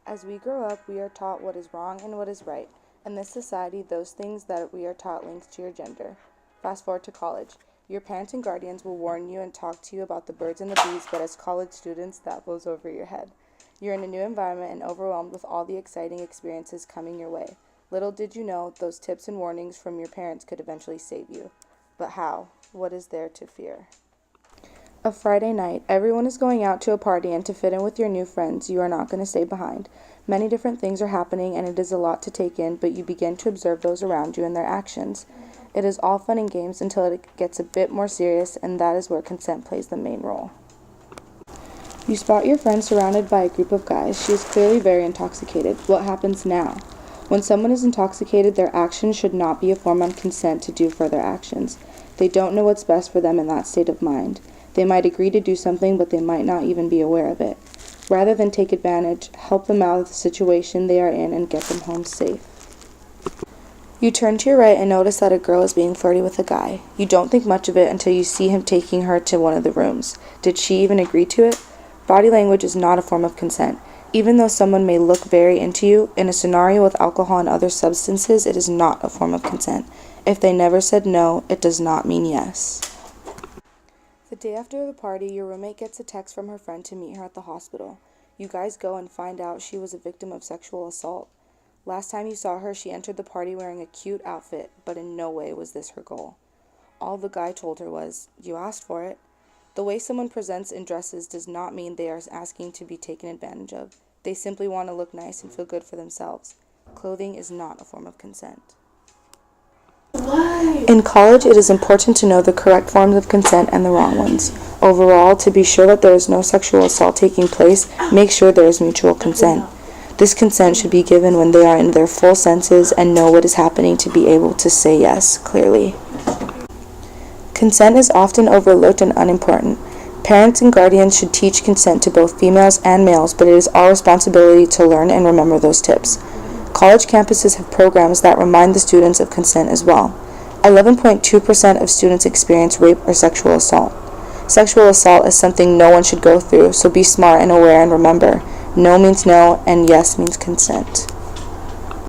As we grow up, we are taught what is wrong and what is right. In this society, those things that we are taught links to your gender. Fast forward to college. Your parents and guardians will warn you and talk to you about the birds and the bees, but as college students, that blows over your head. You're in a new environment and overwhelmed with all the exciting experiences coming your way. Little did you know, those tips and warnings from your parents could eventually save you. But how? What is there to fear? A Friday night, everyone is going out to a party, and to fit in with your new friends, you are not going to stay behind. Many different things are happening, and it is a lot to take in, but you begin to observe those around you and their actions. It is all fun and games until it gets a bit more serious, and that is where consent plays the main role. You spot your friend surrounded by a group of guys. She is clearly very intoxicated. What happens now? When someone is intoxicated, their actions should not be a form of consent to do further actions. They don't know what's best for them in that state of mind. They might agree to do something, but they might not even be aware of it. Rather than take advantage, help them out of the situation they are in and get them home safe. You turn to your right and notice that a girl is being flirty with a guy. You don't think much of it until you see him taking her to one of the rooms. Did she even agree to it? Body language is not a form of consent. Even though someone may look very into you, in a scenario with alcohol and other substances, it is not a form of consent. If they never said no, it does not mean yes. The day after the party, your roommate gets a text from her friend to meet her at the hospital. You guys go and find out she was a victim of sexual assault. Last time you saw her, she entered the party wearing a cute outfit, but in no way was this her goal. All the guy told her was, "You asked for it." The way someone presents in dresses does not mean they are asking to be taken advantage of. They simply want to look nice and feel good for themselves. Clothing is not a form of consent. In college, it is important to know the correct forms of consent and the wrong ones. Overall, to be sure that there is no sexual assault taking place, make sure there is mutual consent. This consent should be given when they are in their full senses and know what is happening to be able to say yes clearly. Consent is often overlooked and unimportant. Parents and guardians should teach consent to both females and males, but it is our responsibility to learn and remember those tips. College campuses have programs that remind the students of consent as well. 11.2% of students experience rape or sexual assault. Sexual assault is something no one should go through, so be smart and aware and remember, no means no and yes means consent.